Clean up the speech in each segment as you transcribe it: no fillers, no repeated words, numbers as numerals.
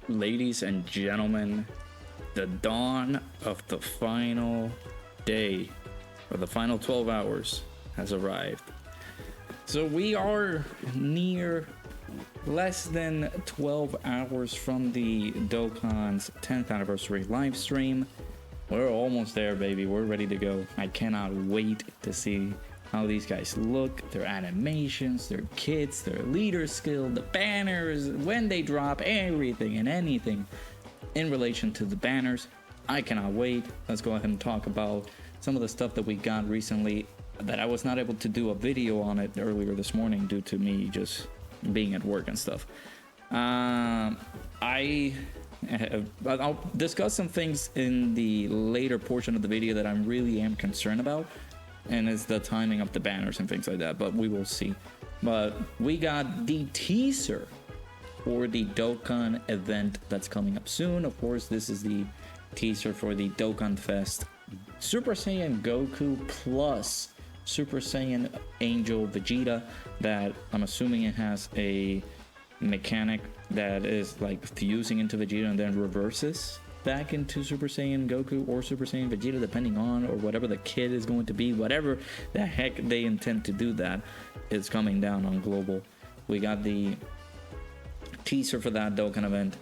Ladies and gentlemen, the dawn of the final day, or the final 12 hours, has arrived. So we are near less than 12 hours from the Dokkan's 10th anniversary live stream. We're almost there, baby. We're ready to go. I cannot wait to see how these guys look, their animations, their kits, their leader skill, the banners, when they drop, everything and anything in relation to the banners. I cannot wait. Let's go ahead and talk about some of the stuff that we got recently that I was not able to do a video on it earlier this morning due to me just being at work and stuff. I'll discuss some things in the later portion of the video that I really am concerned about, and it's the timing of the banners and things like that, but we will see. But we got the teaser for the Dokkan event that's coming up soon. Of course, this is the teaser for the Dokkan Fest Super Saiyan Goku plus Super Saiyan Angel Vegeta, that I'm assuming it has a mechanic that is like fusing into Vegeta and then reverses back into Super Saiyan Goku or Super Saiyan Vegeta, depending on, or whatever the kid is going to be, whatever the heck they intend to do, that is coming down on global. We got the teaser for that Dokkan event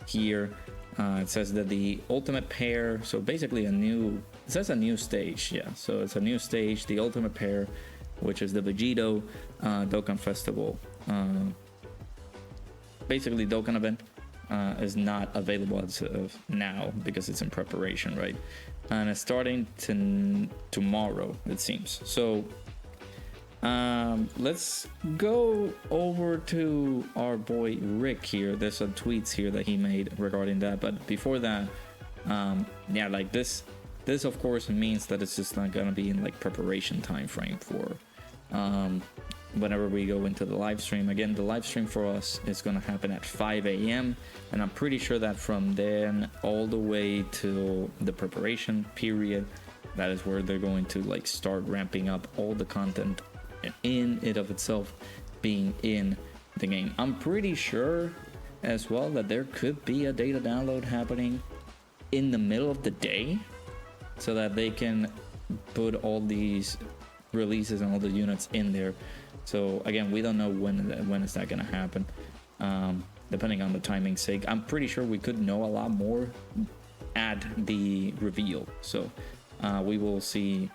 here. It says that the ultimate pair, so basically it says a new stage, yeah, so it's a new stage, the ultimate pair, which is the Vegito Dokkan Festival. Basically Dokkan event is not available as of now because it's in preparation, right? And it's starting tomorrow, it seems. So let's go over to our boy Rick here. There's some tweets here that he made regarding that, but before that, yeah, like this of course means that it's just not gonna be in like preparation time frame for whenever we go into the live stream. Again, the live stream for us is going to happen at 5 a.m. and I'm pretty sure that from then all the way to the preparation period, that is where they're going to like start ramping up all the content in it of itself being in the game. I'm pretty sure as well that there could be a data download happening in the middle of the day so that they can put all these releases and all the units in there. So again, we don't know when is that gonna happen, depending on the timing's sake. I'm pretty sure we could know a lot more at the reveal, so we will see.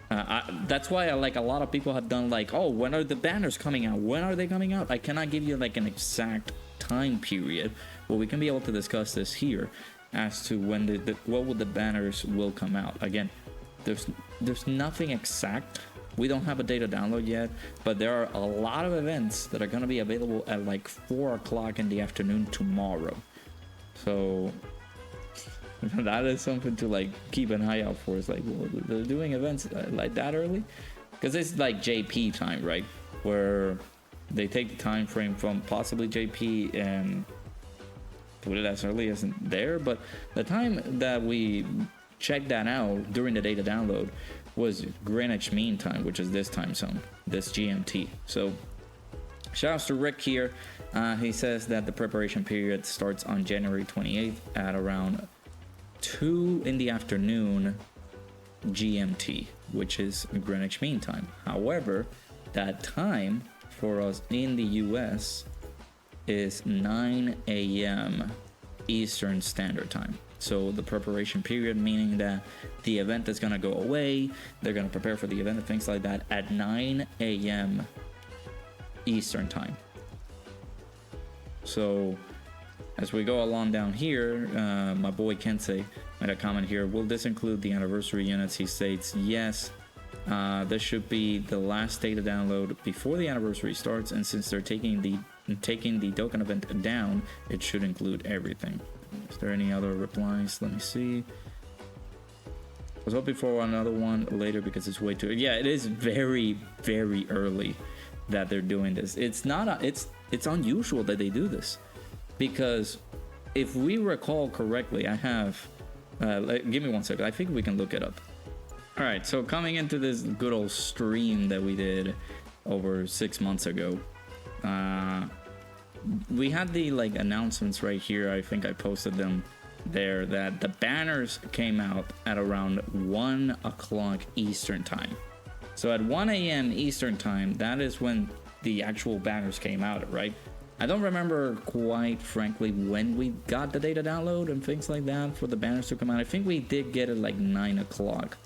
That's why like a lot of people have done like, oh, when are the banners coming out, when are they coming out? I cannot give you like an exact time period, but we can be able to discuss this here as to when what would the banners will come out. Again, there's nothing exact. We don't have a data download yet, but there are a lot of events that are going to be available at like 4 o'clock in the afternoon tomorrow. So that is something to like keep an eye out for. It's like, well, they're doing events like that early, because it's like JP time, right? Where they take the time frame from possibly JP and put it as early as there. But the time that we checked that out during the data download was Greenwich Mean Time, which is this time zone, this GMT. So shoutouts to Rick here. He says that the preparation period starts on January 28th at around 2 in the afternoon GMT, which is Greenwich Mean Time. However, that time for us in the US is 9 a.m. Eastern Standard Time. So the preparation period, meaning that the event is going to go away, they're going to prepare for the event and things like that at 9 a.m. Eastern Time. So as we go along down here, my boy Kensei made a comment here. Will this include the anniversary units? He states yes. This should be the last data download before the anniversary starts, and since they're taking the Dokkan event down, it should include everything. Is there any other replies? Let me see. I was hoping for another one later because it's way too... Yeah, it is very, very early that they're doing this. It's not... It's unusual that they do this, because if we recall correctly, I have... give me 1 second. I think we can look it up. All right, so coming into this good old stream that we did over 6 months ago, we had the like announcements right here. I think I posted them there, that the banners came out at around 1 o'clock Eastern time. So at 1 a.m. Eastern time, that is when the actual banners came out, right? I don't remember quite frankly when we got the data download and things like that for the banners to come out. I think we did get it like 9 o'clock.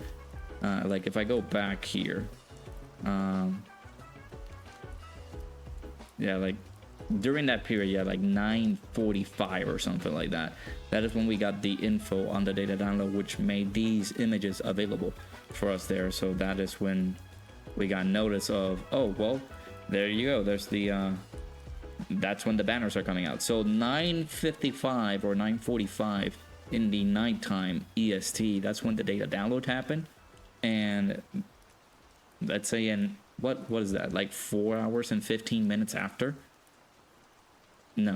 Like if I go back here, yeah, like during that period, yeah, like 9:45 or something like that. That is when we got the info on the data download, which made these images available for us there. So that is when we got notice of, oh, well, there you go. There's the, that's when the banners are coming out. So 9:55 or 9:45 in the nighttime EST, that's when the data download happened. And let's say in, what is that? Like 4 hours and 15 minutes after? No.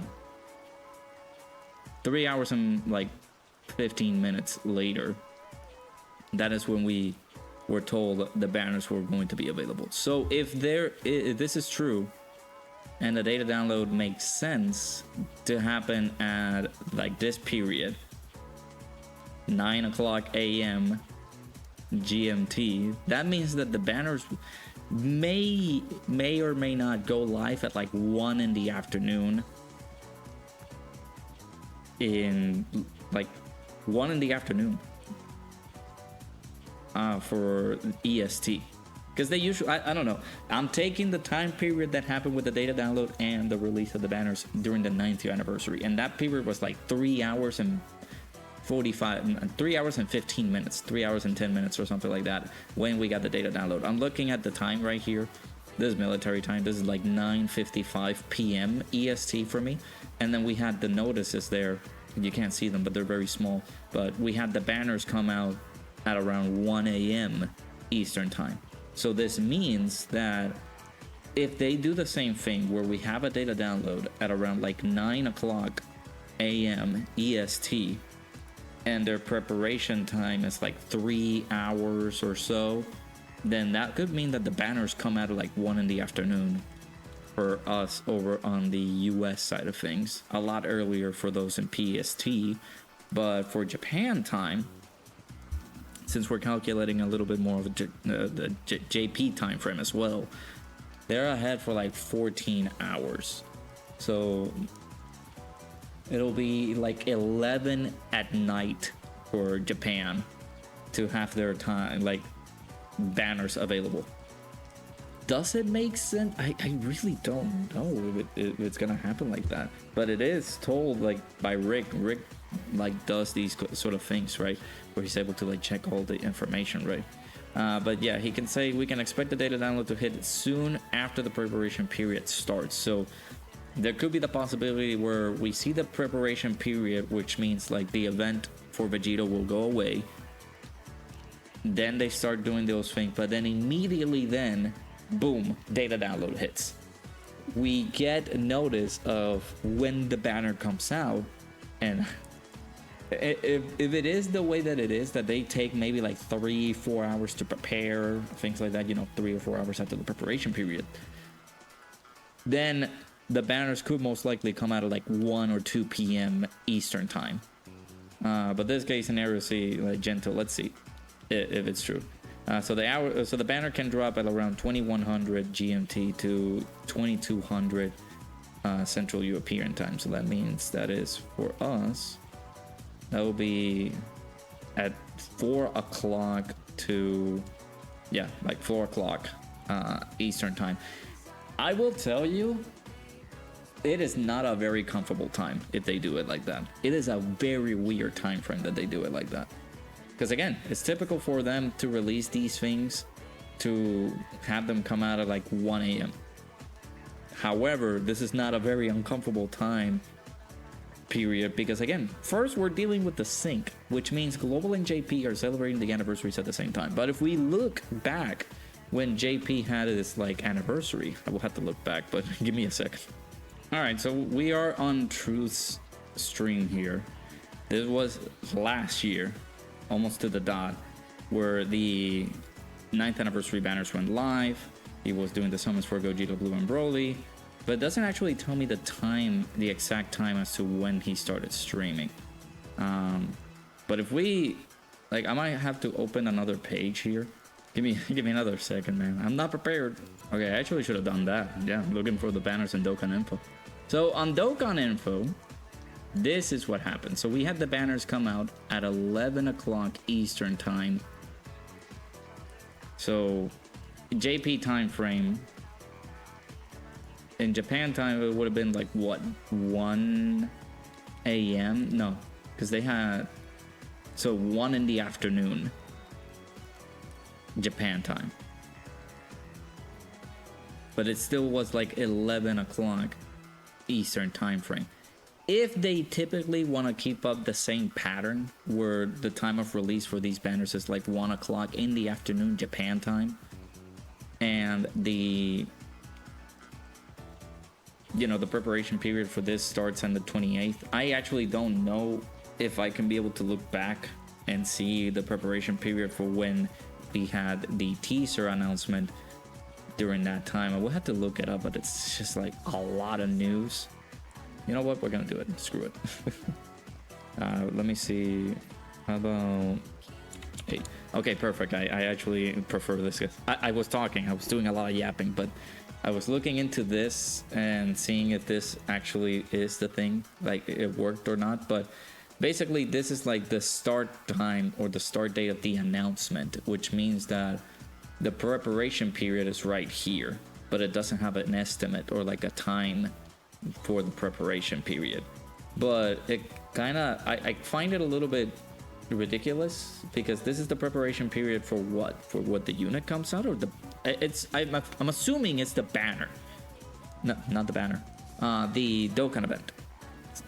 3 hours and like 15 minutes later, that is when we were told the banners were going to be available. So if this is true and the data download makes sense to happen at like this period, 9 o'clock a.m. GMT, that means that the banners may or may not go live at like 1 in the afternoon. In like 1 in the afternoon for EST, because they usually, I don't know, I'm taking the time period that happened with the data download and the release of the banners during the 9th anniversary, and that period was like 3 hours and 3 hours and 15 minutes, 3 hours and 10 minutes or something like that when we got the data download. I'm looking at the time right here. This is military time. This is like 9:55 p.m. EST for me. And then we had the notices there. You can't see them, but they're very small. But we had the banners come out at around 1 a.m. Eastern time. So this means that if they do the same thing where we have a data download at around like 9 o'clock a.m. EST, and their preparation time is like 3 hours or so, then that could mean that the banners come out at like 1 in the afternoon for us over on the US side of things. A lot earlier for those in PST, but for Japan time, since we're calculating a little bit more of the JP time frame as well, they're ahead for like 14 hours. So it'll be like 11 at night for Japan to have their time, like, banners available. Does it make sense? I really don't know if it's gonna happen like that, but it is told like by Rick like does these sort of things, right, where he's able to like check all the information, right? But yeah, he can say we can expect the data download to hit soon after the preparation period starts. So there could be the possibility where we see the preparation period, which means like the event for Vegeta will go away, then they start doing those things, but then immediately then, boom, data download hits. We get notice of when the banner comes out, and if it is the way that it is, that they take maybe like 3-4 hours to prepare, things like that, you know, 3 or 4 hours after the preparation period, then the banners could most likely come out at like 1 or 2 p.m. Eastern time. But this case scenario, see, like gentle, let's see if it's true. So the banner can drop at around 2100 GMT to 2200 Central European time. So that means that is for us, that will be at 4 o'clock to, yeah, like 4 o'clock Eastern time. I will tell you, it is not a very comfortable time if they do it like that. It is a very weird time frame that they do it like that. Because again, it's typical for them to release these things, to have them come out at like 1 a.m. However, this is not a very uncomfortable time period, because again, first we're dealing with the sync, which means Global and JP are celebrating the anniversaries at the same time. But if we look back when JP had his like anniversary, I will have to look back, but give me a second. All right, so we are on Truth's stream here. This was last year, almost to the dot, where the 9th anniversary banners went live. He was doing the summons for Gogeta, Blue, and Broly. but it doesn't actually tell me the time, the exact time as to when he started streaming. But if we, like, I might have to open another page here. Give me another second, man. I'm not prepared. Okay, I actually should have done that. Yeah, I'm looking for the banners in Dokkan info. So on Dokkan info, this is what happened. So we had the banners come out at 11 o'clock Eastern time. So JP time frame. In Japan time, it would have been like what, 1 a.m. No, because they had, so 1 in the afternoon Japan time, but it still was like 11 o'clock Eastern time frame. If they typically want to keep up the same pattern where the time of release for these banners is like 1 o'clock in the afternoon Japan time, and the, you know, the preparation period for this starts on the 28th. I actually don't know if I can be able to look back and see the preparation period for when we had the teaser announcement during that time. I will have to look it up, but it's just like a lot of news. You know what? We're gonna do it. Screw it. Let me see. How about 8? Okay, perfect. I actually prefer this. I was talking. I was doing a lot of yapping, but I was looking into this and seeing if this actually is the thing, like it worked or not. But basically, this is like the start time or the start date of the announcement, which means that the preparation period is right here, but it doesn't have an estimate or like a time for the preparation period. But it kind of, I find it a little bit ridiculous, because this is the preparation period for what? For what the unit comes out, or the, I'm assuming it's the banner. No, not the banner. The Dokkan event.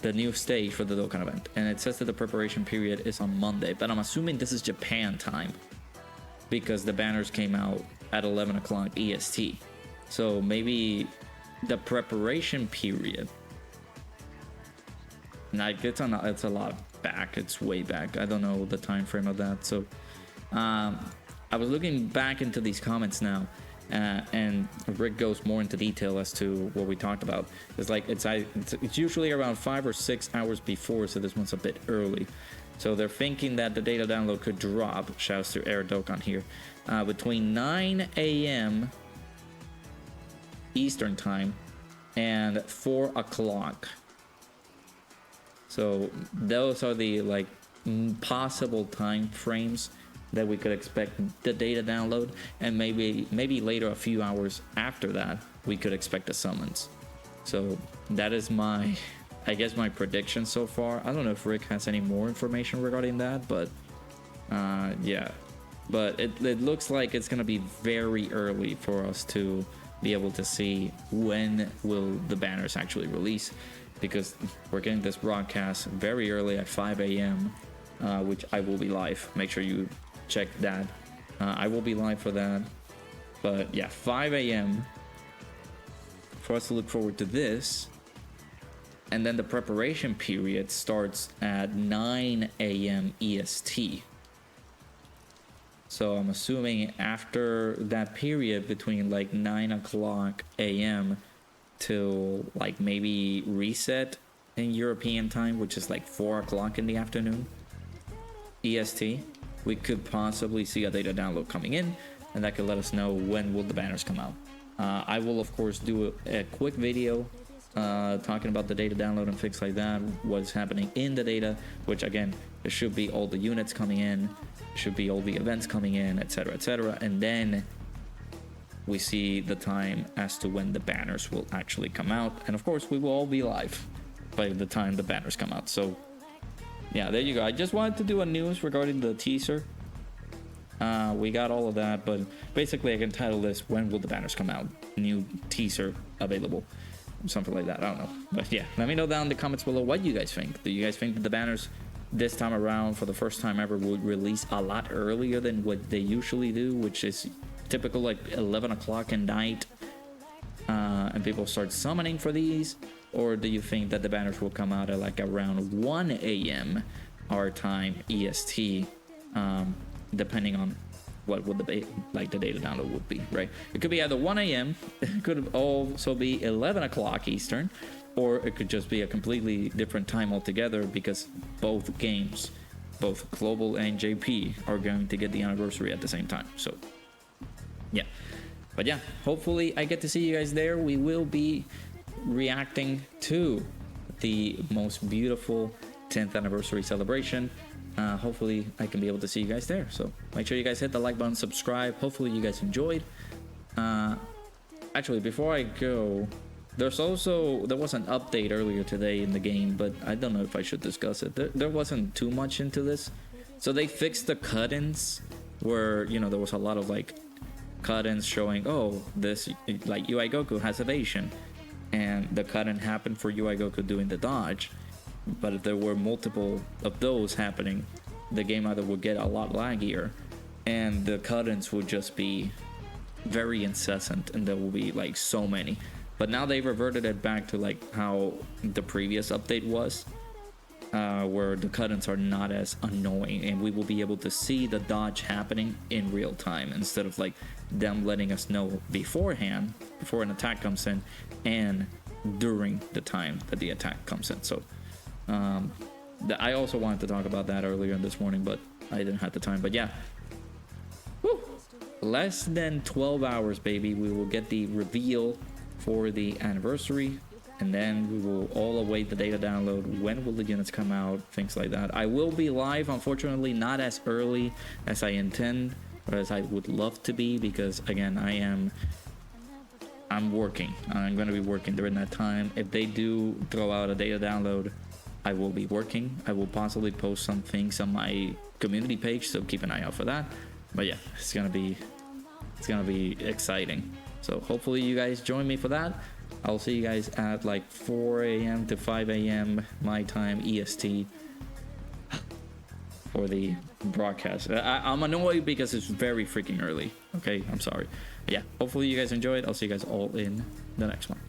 The new stage for the Dokkan event. And it says that the preparation period is on Monday, but I'm assuming this is Japan time, because the banners came out at 11 o'clock EST. So maybe the preparation period, like it's a lot back, it's way back. I don't know the time frame of that. So I was looking back into these comments now, and Rick goes more into detail as to what we talked about. It's like it's usually around 5 or 6 hours before, so this one's a bit early. So they're thinking that the data download could drop, shouts to Air Dokkan here, between 9 a.m. Eastern time and 4 o'clock. So those are the like possible time frames that we could expect the data download, and maybe later, a few hours after that, we could expect a summons. So that is my, I guess, my prediction so far. I don't know if Rick has any more information regarding that, but yeah. But it looks like it's gonna be very early for us to be able to see when will the banners actually release, because we're getting this broadcast very early at 5 a.m. Which I will be live. Make sure you check that. I will be live for that. But yeah, 5 a.m. for us to look forward to this. And then the preparation period starts at 9 a.m. EST. So I'm assuming after that period, between like 9 o'clock a.m. till like maybe reset in European time, which is like 4 o'clock in the afternoon EST, we could possibly see a data download coming in, and that could let us know when will the banners come out. I will of course do a quick video talking about the data download and things like that, what's happening in the data, which again, it should be all the units coming in, should be all the events coming in, etc., and then we see the time as to when the banners will actually come out, and of course we will all be live by the time the banners come out. So yeah, there you go. I just wanted to do a news regarding the teaser. We got all of that, but basically I can title this "When Will the Banners Come Out?" New teaser available, something like that. I don't know, but yeah, let me know down in the comments below what you guys think. Do you guys think that the banners this time around, for the first time ever, would release a lot earlier than what they usually do, which is typical like 11 o'clock at night, and people start summoning for these? Or do you think that the banners will come out at like around 1 a.m. our time EST, depending on what would the data download would be, right? It could be either 1 a.m. It could also be 11 o'clock Eastern, or it could just be a completely different time altogether, because both games, both Global and JP, are going to get the anniversary at the same time. So yeah, but yeah, hopefully I get to see you guys there. We will be reacting to the most beautiful 10th anniversary celebration. Hopefully I can be able to see you guys there. So make sure you guys hit the like button, subscribe. Hopefully you guys enjoyed. Actually, before I go, there was an update earlier today in the game, but I don't know if I should discuss it. There wasn't too much into this. So they fixed the cut-ins where, you know, there was a lot of like cut-ins showing, oh, this like UI Goku has evasion, and the cut-in happened for UI Goku doing the dodge. But if there were multiple of those happening, the game either would get a lot laggier, and the cut-ins would just be very incessant, and there will be like so many. But now they reverted it back to like how the previous update was, where the cut-ins are not as annoying, and we will be able to see the dodge happening in real time, instead of like them letting us know beforehand, before an attack comes in, and during the time that the attack comes in. So I also wanted to talk about that earlier this morning, but I didn't have the time. But yeah, woo, less than 12 hours, baby. We will get the reveal for the anniversary, and then we will all await the data download. When will the units come out? Things like that. I will be live, unfortunately, not as early as I intend, or as I would love to be, because again, I'm working. I'm going to be working during that time. If they do throw out a data download, I will be working. I will possibly post some things on my community page, so keep an eye out for that. But yeah, it's gonna be exciting. So hopefully you guys join me for that. I'll see you guys at like 4 a.m. to 5 a.m. my time EST for the broadcast. I'm annoyed because it's very freaking early. Okay, I'm sorry. But yeah, hopefully you guys enjoyed. I'll see you guys all in the next one.